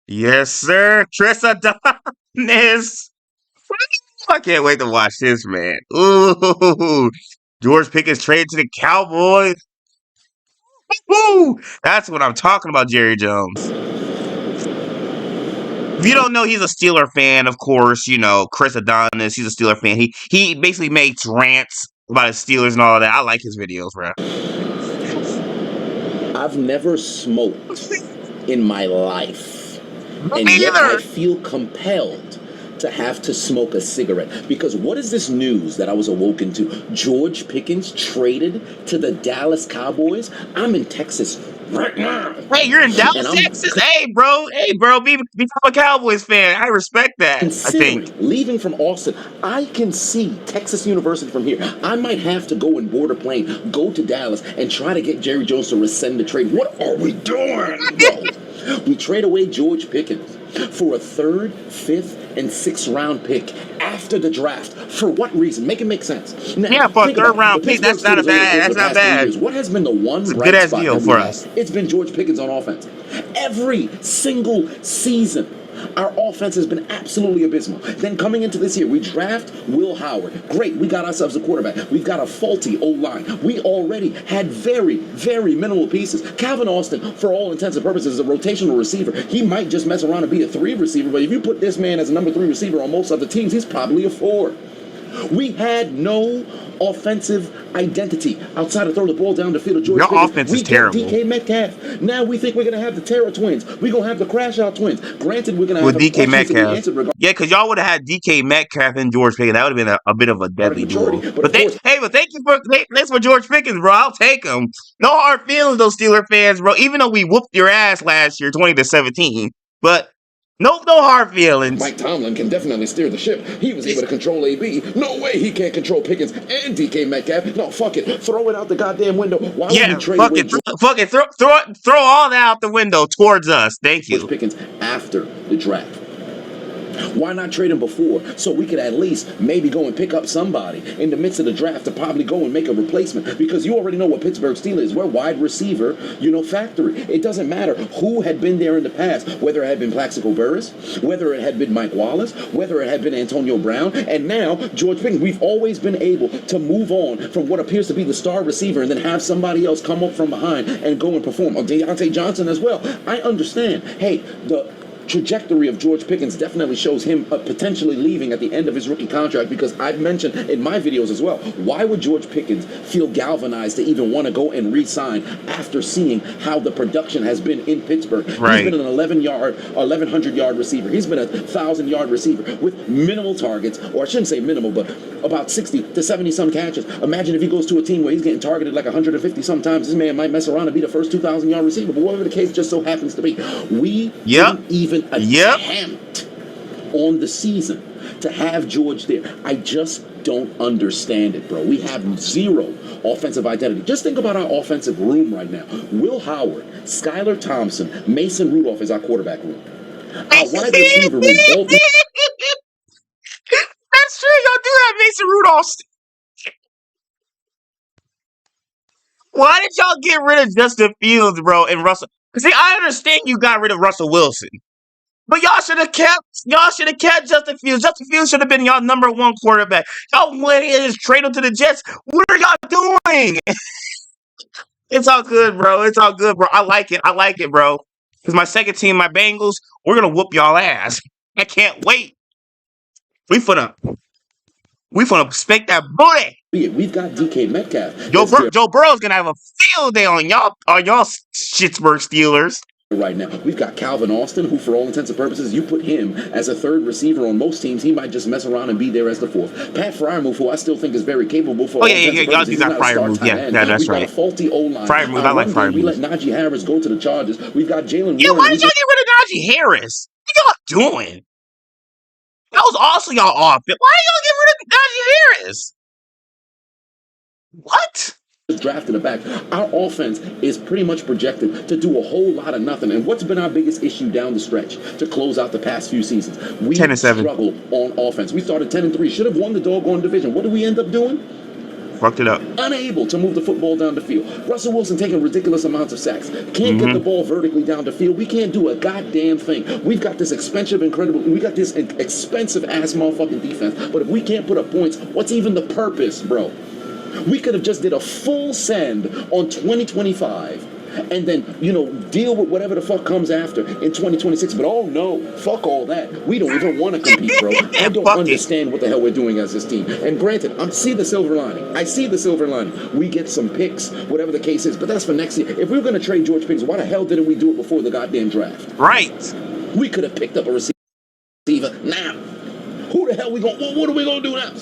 Yes, sir. Chris Adonis. I can't wait to watch this, man. Ooh. George Pickens traded to the Cowboys. Ooh. That's what I'm talking about, Jerry Jones. If you don't know, he's a Steeler fan, of course. You know, Chris Adonis, he's a Steeler fan. He basically makes rants about his Steelers and all that. I like his videos, bro. I've never smoked in my life, and Me yet I either. feel compelled to have to smoke a cigarette. Because what is this news that I was awoken to? George Pickens traded to the Dallas Cowboys? I'm in Texas right now, Hey, you're in and Dallas, I'm Texas. Hey, bro. Hey, bro. Become a Cowboys fan. I respect that. I think. considering leaving from Austin. I can see Texas University from here. I might have to go and board a plane, go to Dallas, and try to get Jerry Jones to rescind the trade. What are we doing, bro? We trade away George Pickens for a third, fifth, and sixth round pick after the draft. For what reason? Make it make sense. Now, Yeah, for a think about third it. The round pick, Pittsburgh that's not a Steelers over the bad. course of That's the not past 3 bad. years, what has been the one It's a good bright ass spot deal that for we've had? us. It's been George Pickens on offense. Every single season, our offense has been absolutely abysmal. Then coming into this year, we draft Will Howard. Great, we got ourselves a quarterback. We've got a faulty O-line. We already had very, very minimal pieces. Calvin Austin, for all intents and purposes, is a rotational receiver. He might just mess around and be a 3 receiver, but if you put this man as a number 3 receiver on most other teams, he's probably a 4. We had no offensive identity outside of throwing the ball down the field of George Your Pickens. offense is We get terrible. DK Metcalf. Now we think we're going to have the Terror twins. We're going to have the Crash Out twins. Granted, we're going to With have DK questions to be Metcalf. answered regarding Yeah, because y'all would have had DK Metcalf and George Pickens. That would have been a bit of a deadly maturity. duo. But of course, But thank you thanks for George Pickens, bro. I'll take him. No hard feelings, those Steeler fans, bro. Even though we whooped your ass last year, 20-17. But no hard feelings. Mike Tomlin can definitely steer the ship. He was able to control AB. No way he can't control Pickens and DK Metcalf. No, fuck it. Throw it out the goddamn window. Why would we Yeah, trade fuck away it. Fuck it. Throw all that out the window towards us. Thank George you. Pickens after the draft? Why not trade him before so we could at least maybe go and pick up somebody in the midst of the draft to probably go and make a replacement? Because you already know what Pittsburgh Steelers is. We're wide receiver, factory. It doesn't matter who had been there in the past, whether it had been Plaxico Burress, whether it had been Mike Wallace, whether it had been Antonio Brown, and now George Pickens. We've always been able to move on from what appears to be the star receiver and then have somebody else come up from behind and go and perform. Deontay Johnson as well. I understand. Hey, the trajectory of George Pickens definitely shows him potentially leaving at the end of his rookie contract, because I've mentioned in my videos as well, why would George Pickens feel galvanized to even want to go and re-sign after seeing how the production has been in Pittsburgh? Right. He's been an 1,100-yard receiver. He's been a 1,000-yard receiver with minimal targets, or I shouldn't say minimal, but about 60 to 70 some catches. Imagine if he goes to a team where he's getting targeted like 150 sometimes. This man might mess around and be the first 2,000-yard receiver, but whatever the case just so happens to be, we didn't even attempt on the season to have George there. I just don't understand it, bro. We have zero offensive identity. Just think about our offensive room right now. Will Howard, Skylar Thompson, Mason Rudolph is our quarterback room. Our wide receiver room. That's true. Y'all do have Mason Rudolph. Why did y'all get rid of Justin Fields, bro, and Russell? See, I understand you got rid of Russell Wilson, but y'all should have kept Justin Fields. Justin Fields should have been y'all number 1 quarterback. Y'all went in and just traded him to the Jets. What are y'all doing? It's all good, bro. It's all good, bro. I like it, bro. Because my second team, my Bengals, we're gonna whoop y'all ass. I can't wait. We finna spank that booty. We've got DK Metcalf. Joe Burrow's gonna have a field day on y'all Pittsburgh Steelers. Right now, we've got Calvin Austin, who, for all intents and purposes, you put him as a third receiver on most teams, he might just mess around and be there as the fourth. Pat Freiermuth, who I still think is very capable for all intents and purposes. Y'all got Freiermuth. Yeah, that's right. We've got a faulty O-line. Freiermuth, I like Freiermuth. We let Najee Harris go to the Chargers. We've got Jalen Warren. Yeah, why did y'all get rid of Najee Harris? What y'all doing? That was also y'all offense. Why did y'all get rid of Najee Harris? What? Drafted a back. Our offense is pretty much projected to do a whole lot of nothing. And what's been our biggest issue down the stretch to close out the past few seasons? We 10-7. struggled on offense. We started 10-3. Should have won the doggone division. What did we end up doing? Fucked it up. Unable to move the football down the field. Russell Wilson taking ridiculous amounts of sacks. Can't get the ball vertically down the field. We can't do a goddamn thing. We've got this expensive ass motherfucking defense. But if we can't put up points, what's even the purpose, bro? We could have just did a full send on 2025 and then, deal with whatever the fuck comes after in 2026. But oh no, fuck all that. We don't even want to compete, bro. I don't understand what the hell we're doing as this team. And granted, I see the silver lining. We get some picks, whatever the case is, but that's for next year. If we were going to trade George Pickens, why the hell didn't we do it before the goddamn draft? Right. We could have picked up a receiver now. Who the hell what are we going to do now?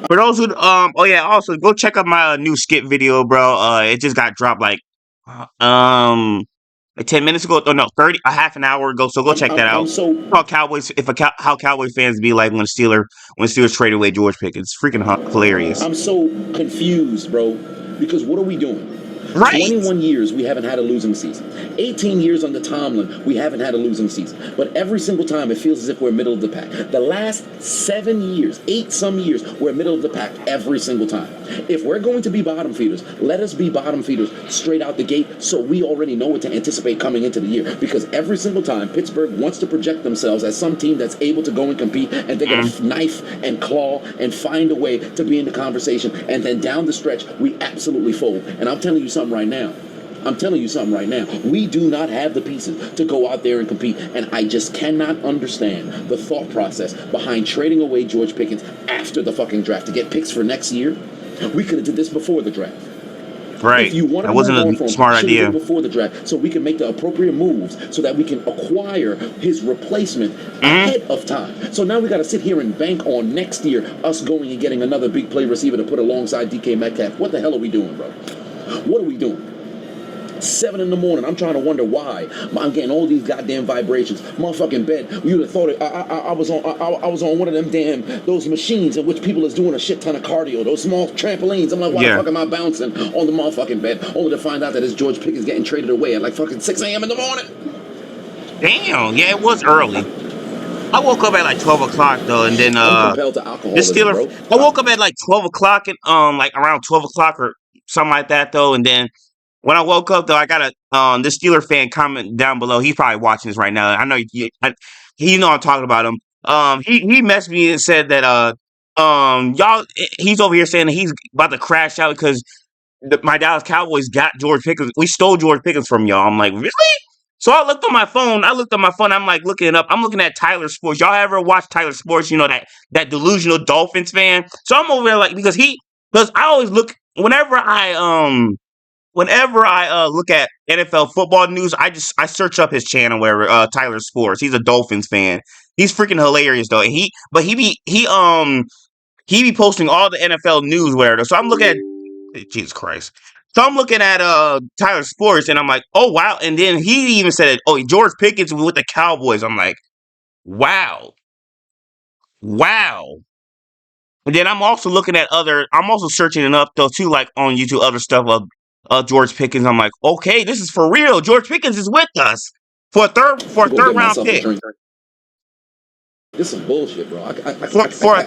For those who also go check out my new skit video, bro. It just got dropped like 10 minutes ago. Oh no, a half an hour ago. So go check that out. How Cowboys how Cowboy fans be like when Steelers trade away George Pickens. Freaking hilarious. I'm so confused, bro. Because what are we doing? Right. 21 years we haven't had a losing season. 18 years under Tomlin we haven't had a losing season. But every single time it feels as if we're middle of the pack. The last 7 years, 8 some years, we're middle of the pack every single time. If we're going to be bottom feeders, let us be bottom feeders straight out the gate so we already know what to anticipate coming into the year. Because every single time Pittsburgh wants to project themselves as some team that's able to go and compete, and they're going to knife and claw and find a way to be in the conversation, and then down the stretch we absolutely fold. And I'm telling you something right now. We do not have the pieces to go out there and compete, and I just cannot understand the thought process behind trading away George Pickens after the fucking draft to get picks for next year. We could have did this before the draft. Right. That wasn't a smart idea. Before the draft, so we can make the appropriate moves so that we can acquire his replacement ahead of time. So now we got to sit here and bank on next year us going and getting another big play receiver to put alongside DK Metcalf. What the hell are we doing, bro? What are we doing? 7 in the morning, I'm trying to wonder why I'm getting all these goddamn vibrations. Motherfucking bed. You'd have thought I was on one of them those machines in which people is doing a shit ton of cardio. Those small trampolines. I'm like, why the fuck am I bouncing on the motherfucking bed? Only to find out that it's George Pickens getting traded away at like fucking 6 a.m. in the morning. Damn. Yeah, it was early. I woke up at like 12 o'clock though, and then I'm compelled to alcoholism, bro. I woke up at like 12 o'clock and like around 12 o'clock or something like that though, and then when I woke up, though, I got this Steeler fan comment down below. He's probably watching this right now. I know he know I'm talking about him. He messaged me and said that y'all, he's over here saying that he's about to crash out because my Dallas Cowboys got George Pickens. We stole George Pickens from y'all. I'm like, really? So I looked on my phone. I'm like looking it up. I'm looking at Tyler Sports. Y'all ever watch Tyler Sports? You know that delusional Dolphins fan. So I'm over there like because I always look whenever I look at NFL football news, I search up his channel where Tyler Sports. He's a Dolphins fan. He's freaking hilarious though. And he be posting all the NFL news where. So I'm looking at Jesus Christ. So I'm looking at Tyler Sports and I'm like, oh wow. And then he even said, oh, George Pickens with the Cowboys. I'm like, wow. And then I'm also searching it up though too, like on YouTube, other stuff of George Pickens. I'm like, okay, this is for real. George Pickens is with us for a third round pick. This is bullshit, bro. I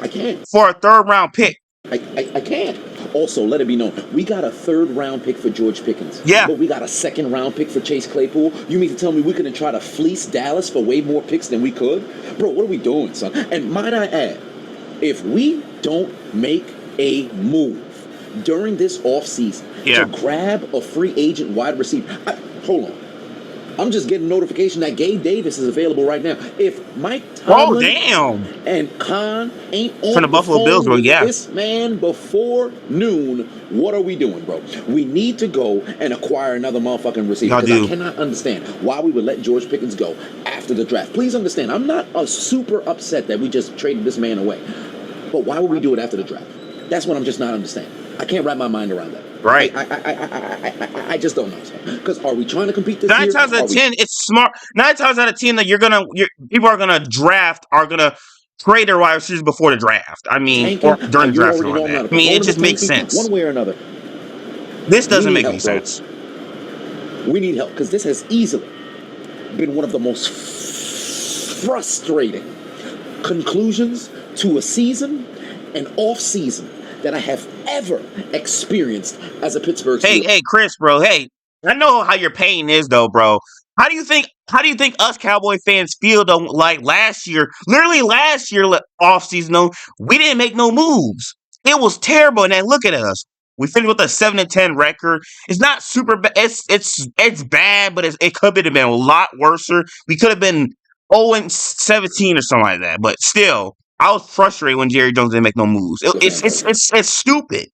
can't. For a third round pick. I can't. Also, let it be known, we got a 3rd round pick for George Pickens. Yeah. But we got a 2nd round pick for Chase Claypool. You mean to tell me we couldn't try to fleece Dallas for way more picks than we could? Bro, what are we doing, son? And might I add, if we don't make a move during this offseason to grab a free agent wide receiver, hold on. I'm just getting notification that Gabe Davis is available right now. If Mike Tomlin and Khan ain't on from the Buffalo Bills, bro, this man before noon, what are we doing, bro? We need to go and acquire another motherfucking receiver. Because I cannot understand why we would let George Pickens go after the draft. Please understand, I'm not super upset that we just traded this man away. But why would we do it after the draft? That's what I'm just not understanding. I can't wrap my mind around that. Right. I just don't know. Because are we trying to compete this 9 year? times out of 10, it's smart. 9 times out of 10 that people are gonna trade their wide receivers before the draft. I mean, or during the draft. I mean, it just makes sense. One way or another. This doesn't make any sense. We need help because this has easily been one of the most frustrating conclusions to a season and off season that I have ever experienced as a Pittsburgh Hey, Steelers. hey, Chris, bro. Hey, I know how your pain is, though, bro. How do you think us Cowboy fans feel though? Like last year, literally last year off season, though, we didn't make no moves. It was terrible. And then look at us. We finished with a 7-10 record. It's not super bad. It's bad, but it could have been a lot worse. We could have been 0-17 or something like that. But still, I was frustrated when Jerry Jones didn't make no moves. It's stupid.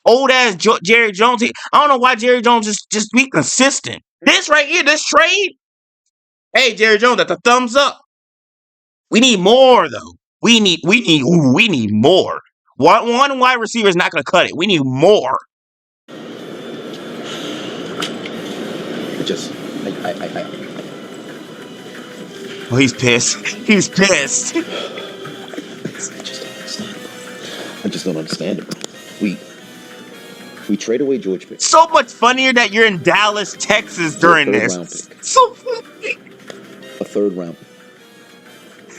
Old ass Jerry Jones. I don't know why Jerry Jones just be consistent. This right here, this trade. Hey, Jerry Jones, that's a thumbs up. We need more though. We need more. One wide receiver is not going to cut it. We need more. I Oh, he's pissed. He's pissed. I just don't understand it, bro. We trade away George Pickens So much funnier that you're in Dallas, Texas for a during third this. round pick. So funny. A third round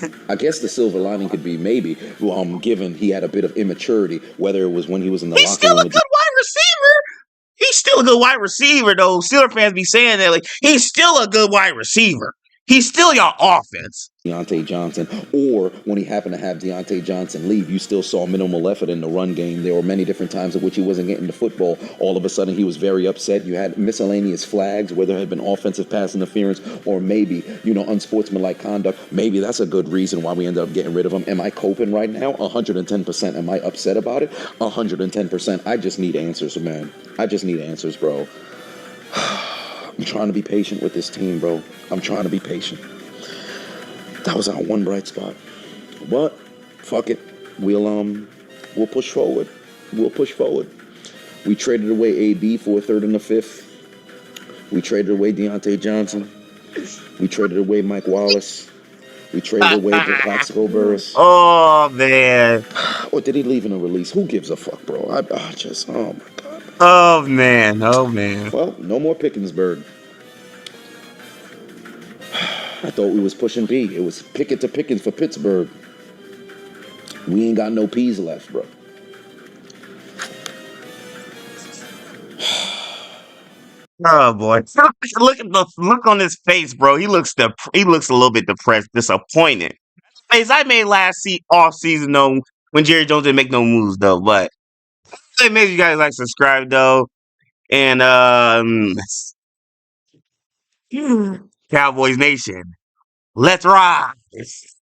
pick. I guess the silver lining could be maybe, given he had a bit of immaturity, whether it was when he was in the He's locker still a room. good wide receiver. He's still a good wide receiver, though. Steeler fans be saying that, like, he's still a good wide receiver. He's still your offense. Deontay Johnson, or when he happened to have Deontay Johnson leave, you still saw minimal effort in the run game. There were many different times in which he wasn't getting the football. All of a sudden, he was very upset. You had miscellaneous flags, where there had been offensive pass interference, or maybe, unsportsmanlike conduct. Maybe that's a good reason why we ended up getting rid of him. Am I coping right now? 110%. Am I upset about it? 110%. I just need answers, man. I just need answers, bro. I'm trying to be patient with this team, bro. I'm trying to be patient. That was our one bright spot. But fuck it. We'll push forward. We'll push forward. We traded away AB for a third and a fifth. We traded away Deontay Johnson. We traded away Mike Wallace. We traded away the Plaxico Burris. Oh, man. Or did he leave in a release? Who gives a fuck, bro? Oh my God. Oh, man. Oh, man. Well, no more Pickensburg. I thought we was pushing B. It was Pickett to Pickens for Pittsburgh. We ain't got no peas left, bro. Oh, boy. Look at the look on his face, bro. He looks a little bit depressed, disappointed. Face I made off season, though, when Jerry Jones didn't make no moves, though. But hey, make sure you guys like, subscribe, though. And, Cowboys Nation, let's rise.